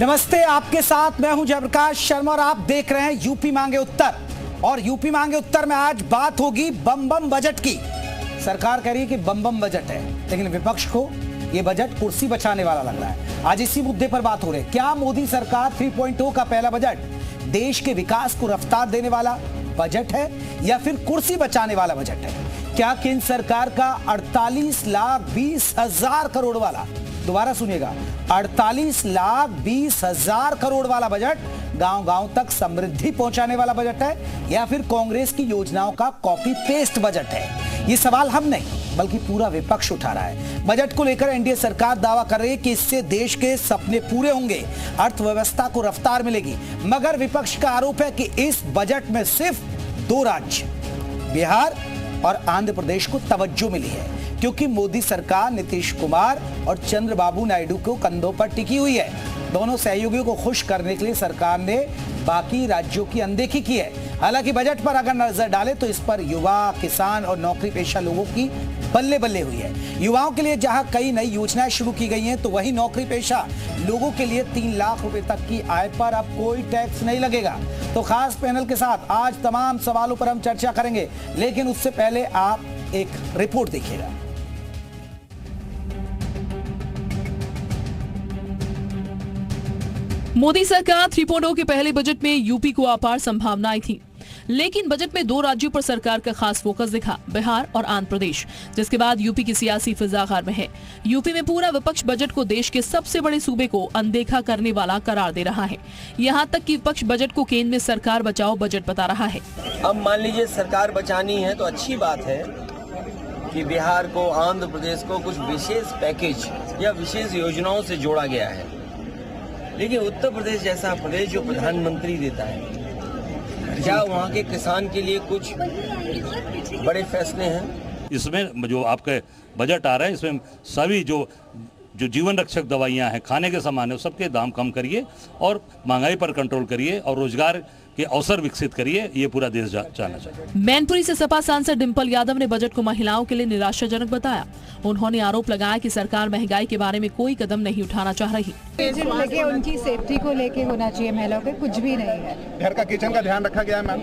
नमस्ते, आपके साथ मैं हूं जयप्रकाश शर्मा और आप देख रहे हैं यूपी मांगे उत्तर। और यूपी मांगे उत्तर में आज बात होगी बम बम बजट की। सरकार कह रही है कि बम बम बजट है, लेकिन विपक्ष को यह बजट कुर्सी बचाने वाला लग रहा है। आज इसी मुद्दे पर बात हो रही है। क्या मोदी सरकार 3.0 का पहला बजट देश के विकास को रफ्तार देने वाला बजट है या फिर कुर्सी बचाने वाला बजट है? क्या केंद्र सरकार का 48,20,000 करोड़ वाला, दोबारा सुनिएगा, 48,20,000 करोड़ वाला बजट गांव-गांव तक समृद्धि पहुंचाने वाला बजट है या फिर कांग्रेस की योजनाओं का कॉपी पेस्ट बजट है? ये सवाल हम नहीं बल्कि पूरा विपक्ष उठा रहा है। बजट को लेकर एनडीए सरकार दावा कर रही है कि इससे देश के सपने पूरे होंगे, अर्थव्यवस्था को रफ्तार मिलेगी। मगर विपक्ष का आरोप है कि इस बजट में सिर्फ 2 राज्य, बिहार और आंध्र प्रदेश को तवज्जो मिली है, क्योंकि मोदी सरकार नीतीश कुमार और चंद्रबाबू नायडू को कंधों पर टिकी हुई है। दोनों सहयोगियों को खुश करने के लिए सरकार ने बाकी राज्यों की अनदेखी की है। हालांकि बजट पर अगर नजर डालें तो इस पर युवा, किसान और नौकरी पेशा लोगों की बल्ले बल्ले हुई है। युवाओं के लिए जहां कई नई योजनाएं शुरू की गई हैं, तो वहीं नौकरी पेशा लोगों के लिए 3 लाख रुपए तक की आय पर अब कोई टैक्स नहीं लगेगा। तो खास पैनल के साथ आज तमाम सवालों पर हम चर्चा करेंगे, लेकिन उससे पहले आप एक रिपोर्ट देखिएगा। मोदी सरकार 3.0 के पहले बजट में यूपी को अपार संभावनाएं थी, लेकिन बजट में 2 राज्यों पर सरकार का खास फोकस दिखा, बिहार और आंध्र प्रदेश, जिसके बाद यूपी की सियासी फिजा खार में है। यूपी में पूरा विपक्ष बजट को देश के सबसे बड़े सूबे को अनदेखा करने वाला करार दे रहा है। यहाँ तक कि विपक्ष बजट को केंद्र में सरकार बचाओ बजट बता रहा है। अब मान लीजिए सरकार बचानी है तो अच्छी बात है कि बिहार को, आंध्र प्रदेश को कुछ विशेष पैकेज या विशेष योजनाओं से जोड़ा गया है। लेकिन उत्तर प्रदेश जैसा प्रदेश जो प्रधानमंत्री देता है, क्या वहाँ के किसान के लिए कुछ बड़े फैसले हैं? इसमें जो आपके बजट आ रहा है, इसमें सभी जो जीवन रक्षक दवाइयाँ हैं, खाने के सामान है, सबके दाम कम करिए और महंगाई पर कंट्रोल करिए और रोजगार के अवसर विकसित करिए। ये पूरा देश चाहना चाहिए। मैनपुरी से सपा सांसद डिंपल यादव ने बजट को महिलाओं के लिए निराशाजनक बताया। उन्होंने आरोप लगाया कि सरकार महंगाई के बारे में कोई कदम नहीं उठाना चाह रही। लेके उनकी सेफ्टी को लेके होना चाहिए, महिलाओं के कुछ भी नहीं है। घर का किचन का ध्यान रखा गया है मैम?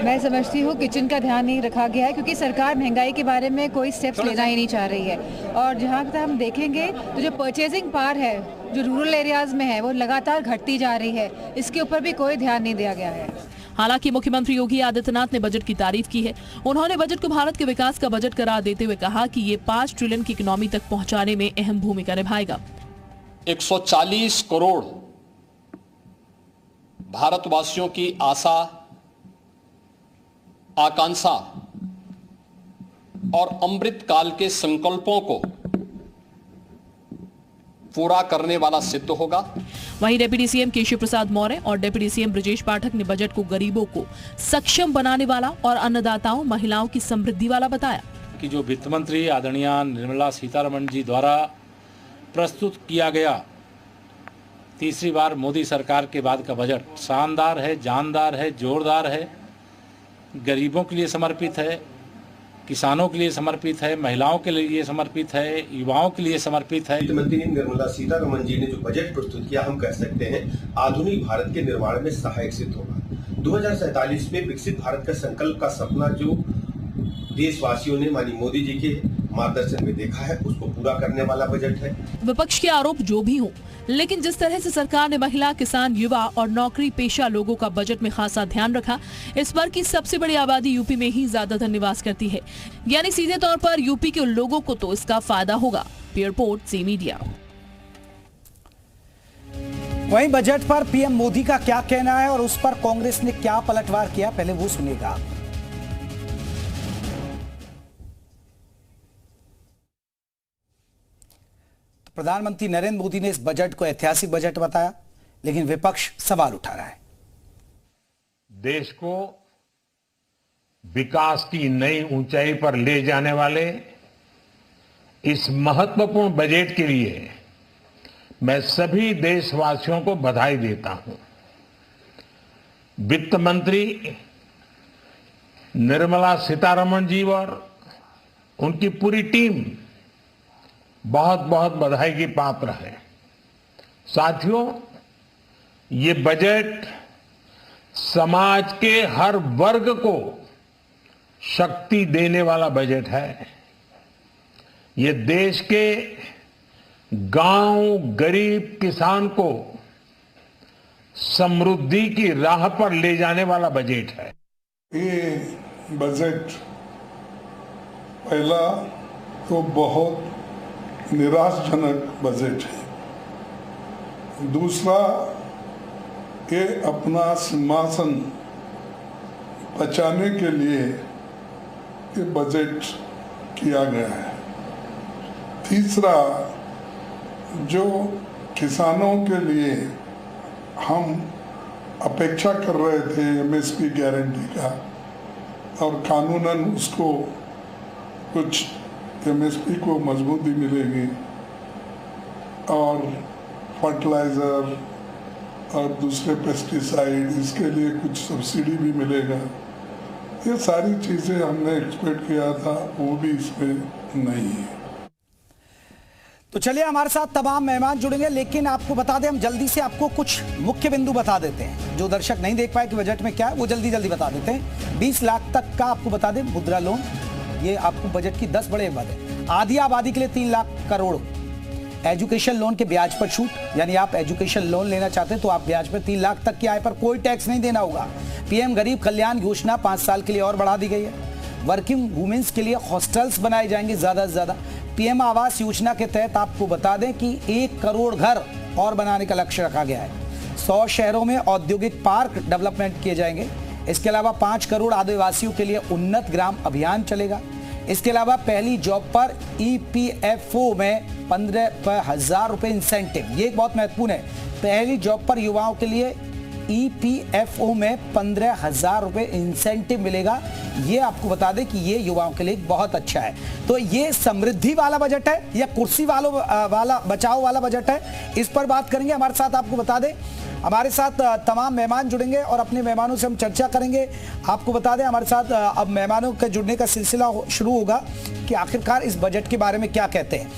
मैं समझती हूँ किचन का ध्यान नहीं रखा गया है, क्योंकि सरकार महंगाई के बारे में कोई स्टेप्स लेना ही नहीं चाह रही है। और जहाँ तक हम देखेंगे तो जो परचेजिंग पावर है जो रूरल एरियाज में है वो लगातार घटती जा रही है, इसके ऊपर भी कोई ध्यान नहीं दिया गया है। हालांकि मुख्यमंत्री योगी आदित्यनाथ ने बजट की तारीफ की है। उन्होंने बजट को भारत के विकास का बजट करार देते हुए कहा कि ये 5 ट्रिलियन की इकोनॉमी तक पहुंचाने में अहम भूमिका निभाएगा। 140 करोड़ भारतवासियों की आशा, आकांक्षा और अमृत काल के संकल्पों को पूरा करने वाला सिद्ध होगा। वहीं डिप्टी सीएम केशव प्रसाद मौर्य और डिप्टी सीएम ब्रजेश पाठक ने बजट को गरीबों को सक्षम बनाने वाला और अन्नदाताओं, महिलाओं की समृद्धि वाला बताया। कि जो वित्त मंत्री आदरणीय निर्मला सीतारमण जी द्वारा प्रस्तुत किया गया तीसरी बार मोदी सरकार के बाद का बजट शानदार है, जानदार है, जोरदार है, गरीबों के लिए समर्पित है, किसानों के लिए समर्पित है, महिलाओं के लिए समर्पित है, युवाओं के लिए समर्पित है। वित्त मंत्री निर्मला सीतारमण जी ने जो बजट प्रस्तुत किया, हम कह सकते हैं आधुनिक भारत के निर्माण में सहायक सिद्ध होगा। 2047 में विकसित भारत का संकल्प का सपना जो देशवासियों ने माननीय मोदी जी के मार्गदर्शन में देखा है, उसको पूरा करने वाला बजट है। विपक्ष के आरोप जो भी हो, लेकिन जिस तरह से सरकार ने महिला, किसान, युवा और नौकरी पेशा लोगों का बजट में खासा ध्यान रखा, इस पर कि सबसे बड़ी आबादी यूपी में ही ज्यादातर निवास करती है, यानी सीधे तौर पर यूपी के लोगों को तो इसका फायदा होगा। Bureau report, C media. वहीं बजट पर पीएम मोदी का क्या कहना है और उस पर कांग्रेस ने क्या पलटवार किया, पहले वो सुनिएगा। प्रधानमंत्री नरेंद्र मोदी ने इस बजट को ऐतिहासिक बजट बताया, लेकिन विपक्ष सवाल उठा रहा है। देश को विकास की नई ऊंचाई पर ले जाने वाले इस महत्वपूर्ण बजट के लिए मैं सभी देशवासियों को बधाई देता हूं। वित्त मंत्री निर्मला सीतारमण जी और उनकी पूरी टीम बहुत बहुत बधाई की पात्र है। साथियों, ये बजट समाज के हर वर्ग को शक्ति देने वाला बजट है। ये देश के गांव गरीब किसान को समृद्धि की राह पर ले जाने वाला बजट है। ये बजट पहला तो बहुत निराशजनक बजट है। दूसरा, ये अपना सिंहासन बचाने के लिए ये बजट किया गया है। तीसरा, जो किसानों के लिए हम अपेक्षा कर रहे थे एमएसपी गारंटी का, और कानूनन उसको कुछ एमएसपी को मजबूती मिलेगी और फर्टिलाइज़र और दूसरे पेस्टिसाइड इसके लिए कुछ सब्सिडी भी मिलेगा। ये सारी चीज़ें हमने एक्सपेक्ट किया था, वो भी इसमें नहीं है। तो चलिए, हमारे साथ तमाम मेहमान जुड़ेंगे, लेकिन आपको बता दें, हम जल्दी से आपको कुछ मुख्य बिंदु बता देते हैं। जो दर्शक नहीं देख पाए कि बजट में क्या है, वो जल्दी जल्दी बता देते हैं। 20 लाख तक का आपको बता दें मुद्रा लोन, ये आपको बजट की 10 बड़े बात है। आधी आबादी के लिए 3 लाख करोड़। एजुकेशन लोन के ब्याज पर छूट, यानी आप एजुकेशन लोन लेना चाहते हैं तो आप ब्याज पर 3 लाख तक की आय पर कोई टैक्स नहीं देना होगा। पीएम गरीब कल्याण योजना 5 साल के लिए और बढ़ा दी गई है। वर्किंग वुमेन्स के लिए हॉस्टल्स बनाए जाएंगे ज्यादा से ज्यादा। पीएम आवास योजना के तहत आपको बता दें कि 1 करोड़ घर और बनाने का लक्ष्य रखा गया है। 100 शहरों में औद्योगिक पार्क डेवलपमेंट किए जाएंगे। इसके अलावा 5 करोड़ आदिवासियों के लिए उन्नत ग्राम अभियान चलेगा। इसके अलावा पहली जॉब पर ईपीएफओ में 15,000 रुपए इंसेंटिव, ये बहुत महत्वपूर्ण है। पहली जॉब पर युवाओं के लिए ईपीएफओ में 15,000 रुपए इंसेंटिव मिलेगा। ये आपको बता दें कि ये युवाओं के लिए बहुत अच्छा है। तो ये समृद्धि वाला बजट है या कुर्सी वाला बचाव वाला बजट है, इस पर बात करेंगे। हमारे साथ आपको बता दें, हमारे साथ तमाम मेहमान जुड़ेंगे और अपने मेहमानों से हम चर्चा करेंगे। आपको बता दें, हमारे साथ अब मेहमानों के जुड़ने का सिलसिला शुरू होगा कि आखिरकार इस बजट के बारे में क्या कहते हैं।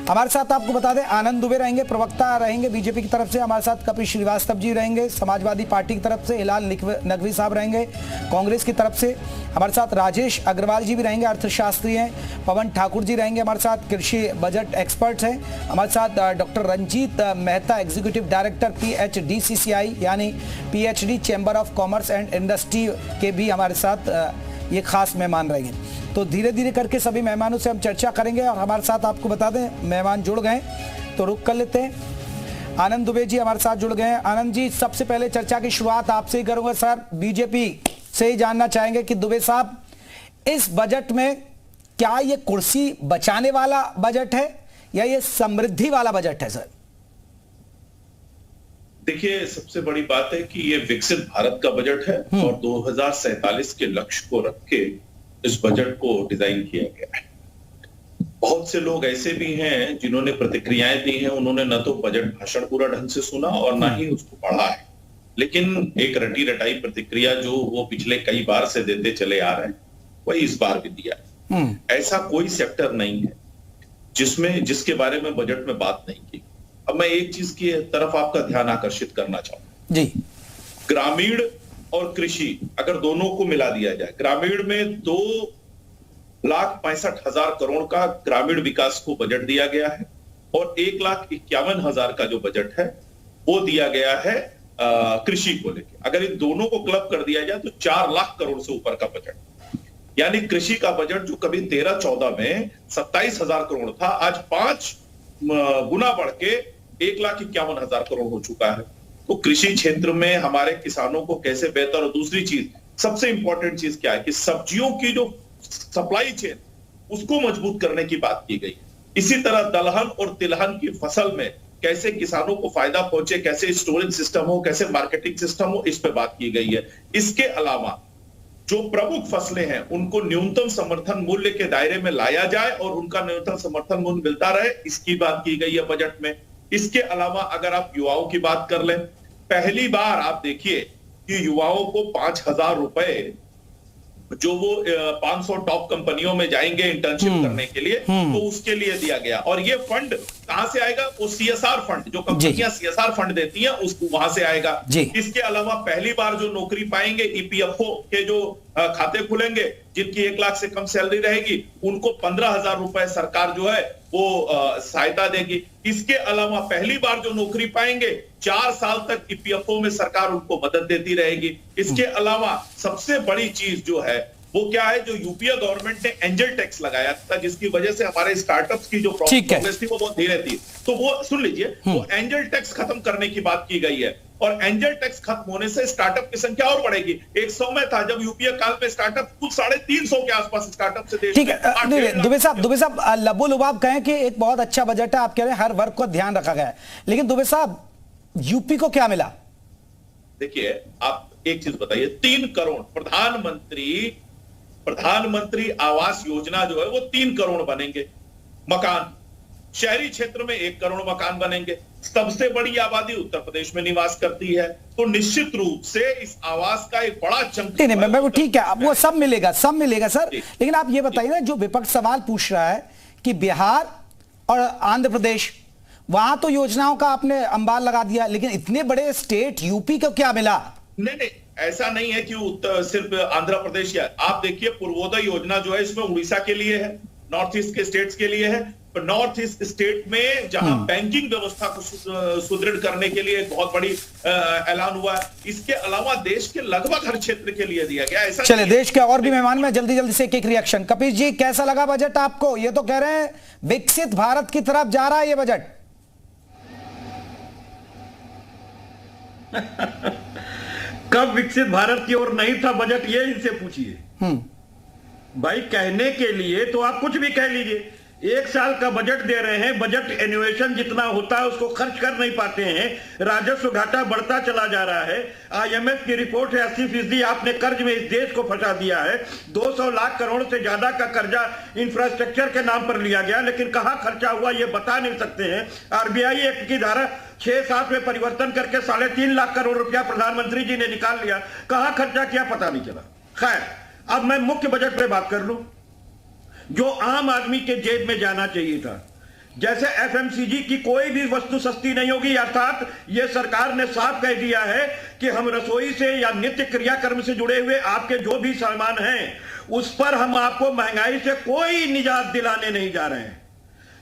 हमारे साथ आपको बता दें, आनंद दुबे रहेंगे, प्रवक्ता रहेंगे बीजेपी की तरफ से। हमारे साथ कपिल श्रीवास्तव जी रहेंगे समाजवादी पार्टी की तरफ से। हिलाल नकवी साहब रहेंगे कांग्रेस की तरफ से। हमारे साथ राजेश अग्रवाल जी भी रहेंगे, अर्थशास्त्री हैं। पवन ठाकुर जी रहेंगे हमारे साथ, कृषि बजट एक्सपर्ट्स हैं। हमारे साथ doctor Ranjeet Mehta, executive director PHDCCI यानी PhD chamber of commerce and industry के भी हमारे साथ ये खास मेहमान रहेंगे। तो धीरे धीरे करके सभी मेहमानों से हम चर्चा करेंगे और हमारे साथ आपको बता दें मेहमान जुड़ गए तो रुक कर लेते हैं। आनंद दुबे जी हमारे साथ जुड़ गए हैं। आनंद जी, सबसे पहले चर्चा की शुरुआत आपसे ही करूंगा। सर, बीजेपी से ही जानना चाहेंगे कि दुबे साहब, इस बजट में क्या ये कुर्सी बचाने वाला बजट है या ये समृद्धि वाला बजट है? सर देखिए, सबसे बड़ी बात है कि ये विकसित भारत का बजट है और 2047 के लक्ष्य को रख के इस बजट को डिजाइन किया गया है। बहुत से लोग ऐसे भी हैं जिन्होंने प्रतिक्रियाएं दी हैं, उन्होंने न तो बजट भाषण पूरा ढंग से सुना और ना ही उसको पढ़ा है, लेकिन एक रटी रटाई प्रतिक्रिया जो वो पिछले कई बार से देते चले आ रहे हैं वही इस बार भी दिया है। ऐसा कोई सेक्टर नहीं है जिसके बारे में बजट में बात नहीं की। अब मैं एक चीज की तरफ आपका ध्यान आकर्षित करना चाहूंगा जी। ग्रामीण और कृषि अगर दोनों को मिला दिया जाए, ग्रामीण में 2,65,000 करोड़ का ग्रामीण विकास को बजट दिया गया है और 1,51,000 का जो बजट है वो दिया गया है कृषि को लेकर। अगर इन दोनों को क्लब कर दिया जाए तो 4 लाख करोड़ से ऊपर का बजट, यानी कृषि का बजट जो कभी 13-14 में 27,000 करोड़ था, आज 5 गुना बढ़ के 1,51,000 करोड़ हो चुका है। तो कृषि क्षेत्र में हमारे किसानों को कैसे बेहतर, और दूसरी चीज, सबसे इंपॉर्टेंट चीज क्या है कि सब्जियों की जो सप्लाई चेन उसको मजबूत करने की बात की गई। इसी तरह दलहन और तिलहन की फसल में कैसे किसानों को फायदा पहुंचे, कैसे स्टोरेज सिस्टम हो, कैसे मार्केटिंग सिस्टम हो, इस पे बात की गई है। इसके अलावा जो प्रमुख फसलें हैं उनको न्यूनतम समर्थन मूल्य के दायरे में लाया जाए और उनका न्यूनतम समर्थन मूल्य मिलता रहे, इसकी बात की गई है बजट में। इसके अलावा अगर आप युवाओं की बात कर लें, पहली बार आप देखिए कि युवाओं को 5,000 रुपए जो वो 500 टॉप कंपनियों में जाएंगे इंटर्नशिप करने के लिए, तो उसके लिए दिया गया। और ये फंड कहां से आएगा? वो सीएसआर फंड, जो कंपनियां सीएसआर फंड देती हैं, उसको वहां से आएगा। इसके अलावा पहली बार जो नौकरी पाएंगे, ईपीएफओ के जो खाते खुलेंगे, जिनकी 1 लाख से कम सैलरी रहेगी, उनको 15,000 रुपए सरकार जो है वो सहायता देगी। इसके अलावा पहली बार जो नौकरी पाएंगे, 4 साल तक ईपीएफओ में सरकार उनको मदद देती रहेगी। इसके अलावा सबसे बड़ी चीज जो है वो क्या है, जो यूपीए गवर्नमेंट ने एंजल टैक्स लगाया था, जिसकी वजह से हमारे स्टार्टअप्स की जो प्रोग्रेस थी वो बहुत धीरे थी, तो वो सुन लीजिए, वो एंजल टैक्स खत्म करने की बात की गई है। और एंजल टैक्स खत्म होने से स्टार्टअप की संख्या और बढ़ेगी। 100 में था जब यूपीए काल में स्टार्टअप, कुछ 350 के आसपास स्टार्टअप से देश। ठीक है दुबे साहब लबो लुबाब कहें कि एक बहुत अच्छा बजट है, आप कह रहे हैं हर वर्ग को ध्यान रखा गया है, लेकिन दुबे साहब यूपी को क्या मिला? देखिए, आप एक चीज बताइए, 3 करोड़ प्रधानमंत्री आवास योजना जो है वो 3 करोड़ बनेंगे मकान, शहरी क्षेत्र में 1 करोड़ मकान बनेंगे। सबसे बड़ी आबादी उत्तर प्रदेश में निवास करती है, तो निश्चित रूप से इस आवास का एक बड़ा चंक नहीं, ठीक है, अब वो सब मिलेगा सर। लेकिन आप ये बताइए ना, जो विपक्ष सवाल पूछ रहा है कि बिहार और आंध्र प्रदेश, वहां तो योजनाओं का आपने अंबार लगा दिया, लेकिन इतने बड़े स्टेट यूपी को क्या मिला? नहीं, ऐसा नहीं है कि सिर्फ आंध्र प्रदेश, या आप देखिए पूर्वोदय योजना जो है इसमें उड़ीसा के लिए है, नॉर्थ ईस्ट के स्टेट्स के लिए है। तो नॉर्थ ईस्ट स्टेट में जहां बैंकिंग व्यवस्था को सुदृढ़ करने के लिए एक बहुत बड़ी ऐलान हुआ है। इसके अलावा देश के लगभग हर क्षेत्र के लिए दिया गया। ऐसा चलिए, देश के और भी मेहमान में जल्दी से एक रिएक्शन। कपिल जी, कैसा लगा बजट आपको? ये तो कह रहे हैं विकसित भारत की तरफ जा रहा है ये बजट। कब विकसित भारत की ओर नहीं था बजट, ये इनसे पूछिए। भाई, कहने के लिए तो आप कुछ भी कह लीजिए। 1 साल का बजट दे रहे हैं, बजट एनुएशन जितना होता है उसको खर्च कर नहीं पाते हैं, राजस्व घाटा बढ़ता चला जा रहा है। IMF की रिपोर्ट है 80% आपने कर्ज में इस देश को फंसा दिया है। 200 लाख करोड़ से ज्यादा का कर्जा इंफ्रास्ट्रक्चर के नाम पर लिया गया, लेकिन कहां खर्चा हुआ ये बता नहीं सकते हैं। RBI एक्ट की धारा 6-7 में परिवर्तन करके 3.5 लाख करोड़ रुपया प्रधानमंत्री जी ने निकाल लिया, कहां खर्चा किया पता नहीं चला। खैर, अब मैं मुख्य बजट पे बात कर लूं, जो आम आदमी के जेब में जाना चाहिए था। जैसे FMCG की कोई भी वस्तु सस्ती नहीं होगी, अर्थात ये सरकार ने साफ कह दिया है कि हम रसोई से या नित्य क्रियाकर्म से जुड़े हुए आपके जो भी सामान हैं, उस पर हम आपको महंगाई से कोई निजात दिलाने नहीं जा रहे हैं।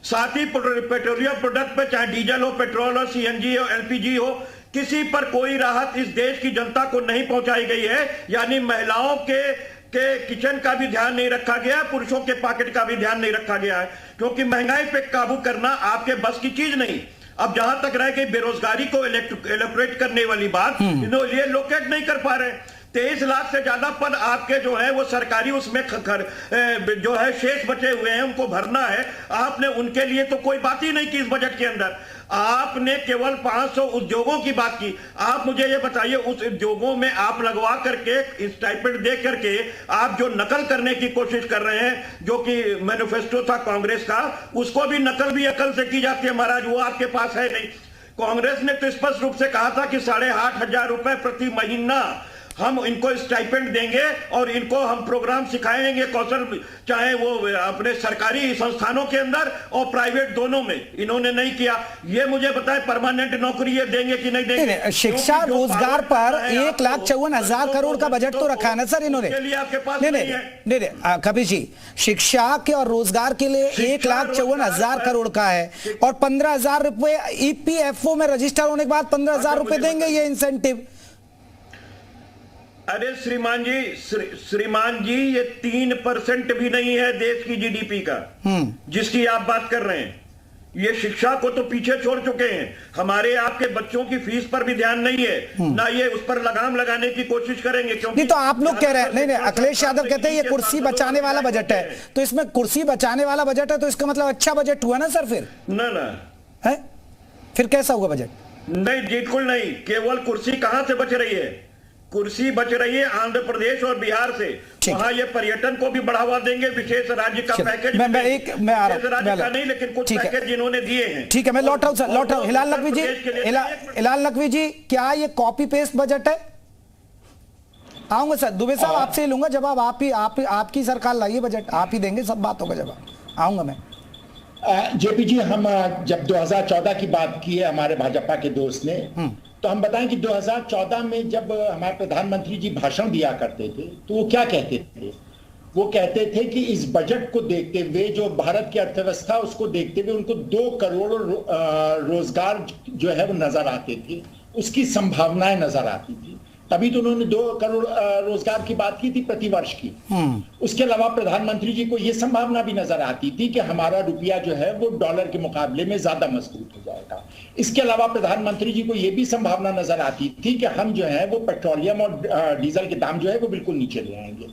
साथ ही पेट्रोलियम प्रोडक्ट पे, चाहे डीजल हो, पेट्रोल हो, CNG हो, LPG हो, किसी पर कोई राहत इस देश की जनता को नहीं पहुंचाई गई है। यानी महिलाओं के किचन का भी ध्यान नहीं रखा गया, पुरुषों के पॉकेट का भी ध्यान नहीं रखा गया है, क्योंकि महंगाई पे काबू करना आपके बस की चीज नहीं। अब जहां तक रह गई बेरोजगारी को एलोपरेट करने वाली बात, ये लोकेट नहीं कर पा रहे। 23 लाख से ज्यादा पद आपके जो है वो सरकारी उसमें जो है शेष बचे हुए हैं, उनको भरना है। आपने उनके लिए तो कोई बात ही नहीं की इस बजट के अंदर। आपने केवल 500 उद्योगों की बात की। आप मुझे ये बताइए, उस उद्योगों में आप लगवा करके स्टाइपेंड दे करके आप जो नकल करने की कोशिश कर रहे हैं, जो कि मैनिफेस्टो था कांग्रेस का, उसको भी नकल भी अकल से की जाती है महाराज, वो आपके पास है नहीं। कांग्रेस ने तो स्पष्ट रूप से कहा था कि 8,500 रुपए प्रति महीना हम इनको स्टाइपेंड देंगे और इनको हम प्रोग्राम सिखाएंगे, कौशल, चाहे वो अपने सरकारी संस्थानों के अंदर और प्राइवेट दोनों में। इन्होंने नहीं किया। ये मुझे बताएं, परमानेंट नौकरी ये देंगे कि नहीं देंगे? शिक्षा रोजगार पर 1,54,000 करोड़ का बजट तो रखा है ना सर इन्होंने। आपके पास नहीं, कपिल जी, शिक्षा के और रोजगार के लिए 1,54,000 करोड़ का है, और 15,000 रुपए EPFO में रजिस्टर होने के बाद 15,000 रुपए देंगे ये इंसेंटिव। अरे श्रीमान जी, ये 3% भी नहीं है देश की GDP का, जिसकी आप बात कर रहे हैं। ये शिक्षा को तो पीछे छोड़ चुके हैं। हमारे आपके बच्चों की फीस पर भी ध्यान नहीं है, ना ये उस पर लगाम लगाने की कोशिश करेंगे। क्योंकि नहीं, तो आप लोग कह रहे हैं, नहीं, अखिलेश यादव कहते हैं ये कुर्सी बचाने वाला बजट है, तो इसमें कुर्सी बचाने वाला बजट है, तो इसका मतलब अच्छा बजट हुआ ना सर? फिर ना है, फिर कैसा हुआ बजट? नहीं, बिल्कुल नहीं। केवल कुर्सी कहां से बच रही है? कुर्सी बच रही है आंध्र प्रदेश और बिहार से। वहां ये पर्यटन को भी बढ़ावा देंगे, विशेष राज्य का पैकेज। मैं आ रहा राज्य का नहीं, लेकिन कुछ पैकेज जिन्होंने दिए हैं। ठीक है, मैं लौट रहा हूं। हिलाल नकवी जी, क्या ये कॉपी पेस्ट बजट है? आऊंगा सर, दुबे साहब आपसे ही लूंगा जवाब, आपकी सरकार लाइए बजट, आप ही देंगे सब बातों का जवाब, आऊंगा मैं। जेपी जी, हम जब 2014 की बात की है हमारे भाजपा के दोस्त ने, तो हम बताएं कि 2014 में जब हमारे प्रधानमंत्री जी भाषण दिया करते थे तो वो क्या कहते थे? वो कहते थे कि इस बजट को देखते हुए, जो भारत की अर्थव्यवस्था उसको देखते हुए उनको 2 करोड़ रोजगार जो है वो नजर आते थे, उसकी संभावनाएं नजर आती थी। तभी तो उन्होंने 2 करोड़ रोजगार की बात की थी प्रतिवर्ष की। उसके अलावा प्रधानमंत्री जी को यह संभावना भी नजर आती थी कि हमारा रुपया जो है वो डॉलर के मुकाबले में ज्यादा मजबूत हो जाएगा। इसके अलावा प्रधानमंत्री जी को यह भी संभावना नजर आती थी कि हम जो है वो पेट्रोलियम और डीजल के दाम जो है वो बिल्कुल नीचे ले आएंगे।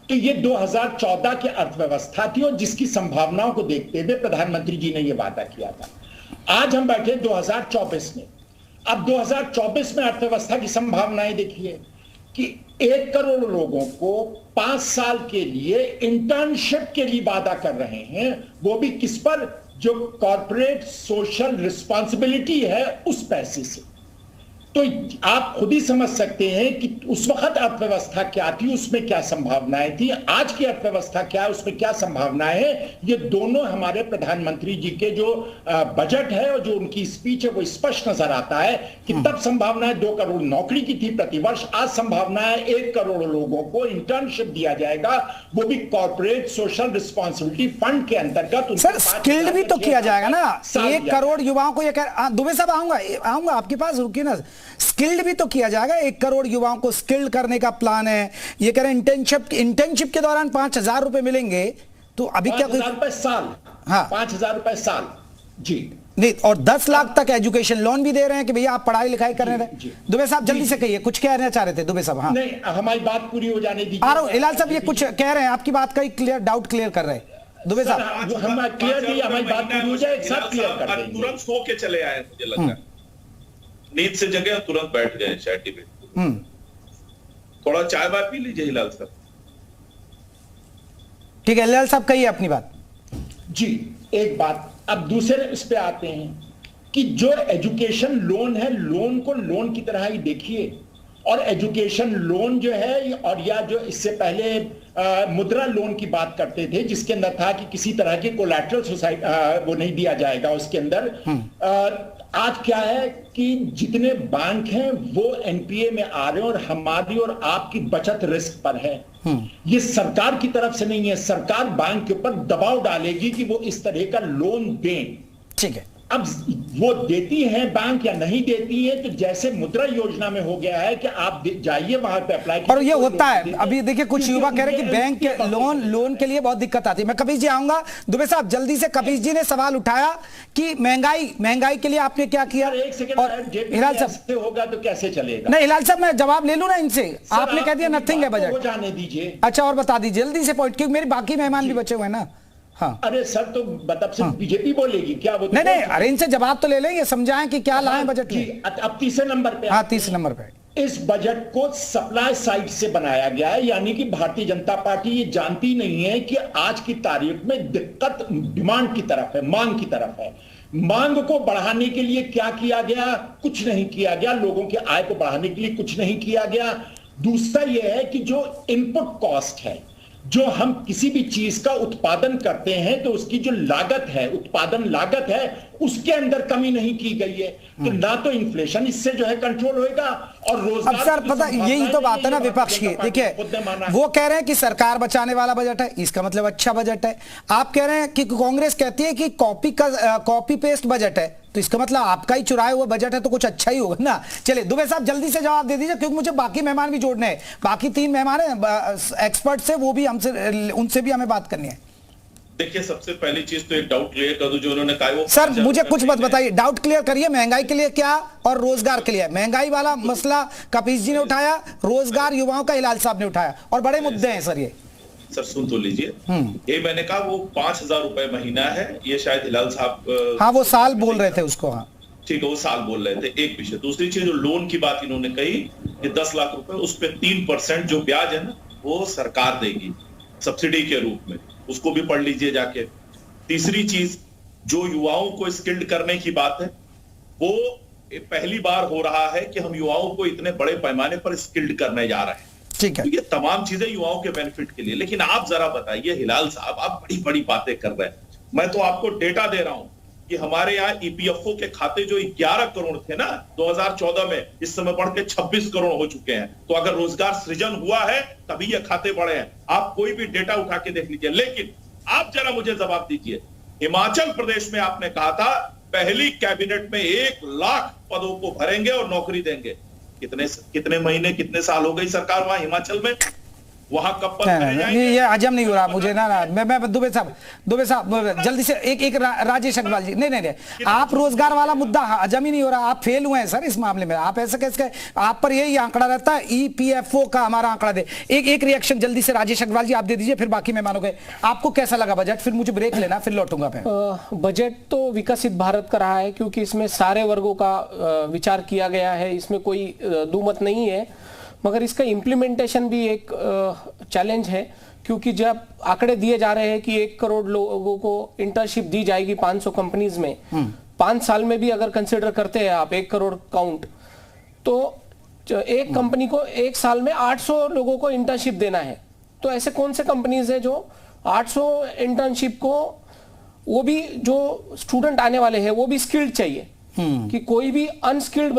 तो ये 2014 की अर्थव्यवस्था थी और जिसकी संभावनाओं को देखते हुए प्रधानमंत्री जी ने यह वादा किया था। आज हम बैठे 2024 में। अब 2024 में अर्थव्यवस्था की संभावनाएं देखिए कि 1 करोड़ लोगों को 5 साल के लिए इंटर्नशिप के लिए वादा कर रहे हैं, वो भी किस पर? जो कॉर्पोरेट सोशल रिस्पॉन्सिबिलिटी है उस पैसे से। तो आप खुद ही समझ सकते हैं कि उस वक्त अर्थव्यवस्था क्या थी, उसमें क्या संभावनाएं थी, आज की अर्थव्यवस्था क्या है, उसमें क्या संभावनाएं हैं। ये दोनों हमारे प्रधानमंत्री जी के जो बजट है और जो उनकी स्पीच है वो स्पष्ट नजर आता है कि तब संभावनाएं 2 करोड़ नौकरी की थी प्रतिवर्ष, आज संभावना है 1 करोड़ लोगों को इंटर्नशिप दिया जाएगा, वो भी कॉर्पोरेट सोशल रिस्पॉन्सिबिलिटी फंड के अंतर्गत। सर स्किल्ड भी तो किया जाएगा ना, 1 करोड़ युवाओं को। ये कह दुबे साहब आऊंगा आपके पास, रुकिए ना। स्किल्ड भी तो किया जाएगा, 1 करोड़ युवाओं को स्किल्ड करने का प्लान है। ये कह रहे हैं इंटर्नशिप के दौरान 5,000 रुपए मिलेंगे, तो अभी क्या 5,000 रुपए साल? हाँ 5,000 रुपए साल जी नहीं, और 10 लाख तक एजुकेशन लोन भी दे रहे हैं कि भैया आप पढ़ाई लिखाई करने रहे। दुबे साहब जल्दी से कहिए, कुछ कहना चाह रहे थे दुबे साहब? हाँ नहीं, हमारी बात पूरी हो जाने दीजिए। आ रहा हूं हिलाल साहब, ये कुछ कह रहे हैं, आपकी बात का क्लियर डाउट क्लियर कर रहे हैं दुबे साहब। हम क्लियर, हमारी बात पूरी हो जाए, एक साथ क्लियर कर देंगे। तुरंत सो के चले आए, मुझे लग रहा है नींद से जगे और तुरंत बैठ गए चाय टी पे। थोड़ा चाय बाय पी लीजिए हिलाल साहब। ठीक है हिलाल साहब कहिए अपनी बात। जी एक बात, अब दूसरे इस पे आते हैं कि जो एजुकेशन लोन है, लोन को लोन की तरह ही देखिए। और एजुकेशन लोन जो है, और या जो इससे पहले मुद्रा लोन की बात करते थे जिसके अंदर था कि किसी तरह की कोलैटरल सोसाइटी वो नहीं दिया जाएगा उसके अंदर। आज क्या है कि जितने बैंक हैं वो एनपीए में आ रहे हैं और हमारी और आपकी बचत रिस्क पर है। ये सरकार की तरफ से नहीं है, सरकार बैंक के ऊपर दबाव डालेगी कि वो इस तरह का लोन दें। ठीक है, अब वो देती हैं बैंक या नहीं देती है, तो जैसे मुद्रा योजना में हो गया है कि आप जाइए वहां पे अप्लाई। और ये होता है, अभी देखिए कुछ युवा कह रहे हैं कि बैंक के लोन के लिए बहुत दिक्कत आती है। मैं कपीश जी आऊंगा। दुबे साहब जल्दी से, कपीश जी ने सवाल उठाया कि महंगाई के लिए आपने क्या किया। एक सेकंड, और हिलाल साहब होगा तो कैसे चलेगा? नहीं हिलाल साहब मैं जवाब ले लूं ना इनसे, आपने कह दिया नथिंग है बजट। जाने दीजिए। अच्छा और बता दीजिए जल्दी से पॉइंट, क्योंकि मेरे बाकी मेहमान भी बचे हुए हैं ना। हाँ अरे सर, तो मतलब सिर्फ बीजेपी बोलेगी क्या? वो नहीं, अरे इनसे जवाब तो ले लेंगे, समझाएं कि क्या लाएं बजट में। अब तीसरे नंबर पे, हाँ तीसरे नंबर पे, इस बजट को सप्लाई साइड से बनाया गया है, यानी कि भारतीय जनता पार्टी ये जानती नहीं है कि आज की तारीख में दिक्कत डिमांड की तरफ है, मांग की तरफ है। मांग को बढ़ाने के लिए क्या किया गया? कुछ नहीं किया गया। लोगों की आय को बढ़ाने के लिए कुछ नहीं किया गया। दूसरा यह है कि जो इनपुट कॉस्ट है, जो हम किसी भी चीज का उत्पादन करते हैं तो उसकी जो लागत है, उत्पादन लागत है, उसके अंदर कमी नहीं की गई है। तो ना तो इन्फ्लेशन इससे जो है कंट्रोल होएगा और रोजगार। अब सर पता यही तो बात है ना विपक्ष की। देखिए वो कह रहे हैं कि सरकार बचाने वाला बजट है, इसका मतलब अच्छा बजट है। आप कह रहे हैं कि कांग्रेस कहती है कि कॉपी पेस्ट बजट है, तो इसका मतलब आपका ही चुराया हुआ बजट है, तो कुछ अच्छा ही होगा ना। चलिए दुबे साहब जल्दी से जवाब दे दीजिए, क्योंकि मुझे बाकी मेहमान भी जोड़ने हैं। बाकी 3 मेहमान हैं एक्सपर्ट से, वो भी हमसे, उनसे भी हमें बात करनी है। देखिए सबसे पहली चीज तो एक डाउट क्लियर कर दूं, जो उन्होंने कहा वो सर मुझे कुछ मत बताइए, डाउट क्लियर करिए। महंगाई के लिए क्या और रोजगार के लिए? महंगाई वाला मसला कपीश जी ने उठाया, रोजगार युवाओं का हिलाल साहब ने उठाया, और बड़े मुद्दे हैं सर ये। सर सुन तो लीजिए, ये मैंने कहा वो 5,000 रुपए महीना है, ये शायद हिलाल साहब हाँ वो साल बोल रहे थे उसको। हाँ ठीक है, वो साल बोल रहे थे, एक विषय। दूसरी चीज जो लोन की बात इन्होंने कही कि 10 लाख रुपए, उस पर 3% जो ब्याज है ना वो सरकार देगी सब्सिडी के रूप में, उसको भी पढ़ लीजिए जाके। तीसरी चीज जो युवाओं को स्किल्ड करने की बात है, वो पहली बार हो रहा है कि हम युवाओं को इतने बड़े पैमाने पर स्किल्ड करने जा रहे हैं। ठीक है। तो ये तमाम चीजें युवाओं के बेनिफिट के लिए। लेकिन आप जरा बताइए हिलाल साहब, आप बड़ी बड़ी बातें कर रहे हैं, मैं तो आपको डेटा दे रहा हूं कि हमारे यहाँ ईपीएफओ के खाते जो 11 करोड़ थे ना 2014 में, इस समय बढ़ के 26 करोड़ हो चुके हैं। तो अगर रोजगार सृजन हुआ है तभी ये खाते बढ़े हैं। आप कोई भी डेटा उठा के देख लीजिए। लेकिन आप जरा मुझे जवाब दीजिए, हिमाचल प्रदेश में आपने कहा था पहली कैबिनेट में 1 लाख पदों को भरेंगे और नौकरी देंगे। कितने महीने कितने साल हो गई सरकार वहां हिमाचल में? वहां कब पद भरे जाएंगे? ये हजम नहीं हो रहा मुझे ना। मैं दुबे साहब जल्दी से एक राजेश अग्रवाल जी, नहीं आप रोजगार वाला मुद्दा हजम ही नहीं हो रहा। आप फेल हुए हैं सर इस मामले में। आप ऐसे कैसे, आप पर यही आंकड़ा रहता है ईपीएफओ का हमारा आंकड़ा दे। एक रिएक्शन जल्दी से राजेश अग्रवाल जी आप दे दीजिए, फिर बाकी मेहमानों के। आपको कैसा लगा बजट? फिर मुझे ब्रेक लेना, फिर लौटूंगा मैं। बजट तो विकसित भारत का रहा है, क्योंकि इसमें सारे वर्गों का विचार किया गया है, इसमें कोई दुमत नहीं है। मगर इसका इम्प्लीमेंटेशन भी एक चैलेंज है, क्योंकि जब आंकड़े दिए जा रहे हैं कि 1 करोड़ लोगों को इंटर्नशिप दी जाएगी 500 कंपनीज में, 5 साल में भी अगर कंसिडर करते हैं आप 1 करोड़ काउंट, तो एक कंपनी को 1 साल में 800 लोगों को इंटर्नशिप देना है। तो ऐसे कौन से कंपनीज है जो 800 इंटर्नशिप को, वो भी जो स्टूडेंट आने वाले हैं वो भी स्किल्ड चाहिए, कि कोई भी अनस्किल्ड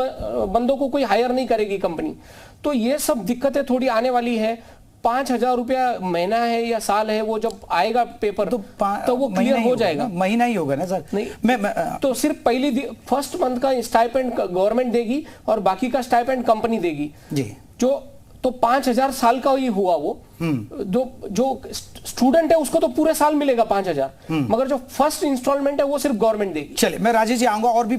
बंदों को कोई हायर नहीं करेगी कंपनी। तो ये सब दिक्कतें थोड़ी आने वाली है। 5,000 रुपया महीना है या साल है, वो जब आएगा पेपर तो वो क्लियर हो जाएगा। महीना ही होगा ना सर? नहीं, तो सिर्फ फर्स्ट मंथ का स्टाइपेंड गवर्नमेंट देगी और बाकी का स्टाइपेंड कंपनी देगी जी। तो 5,000 साल का ही हुआ वो। जो स्टूडेंट है उसको तो पूरे साल मिलेगा 5,000, मगर जो फर्स्ट इंस्टॉलमेंट है वो सिर्फ गवर्नमेंट देगी। चलिए मैं राजेश जी आऊंगा और भी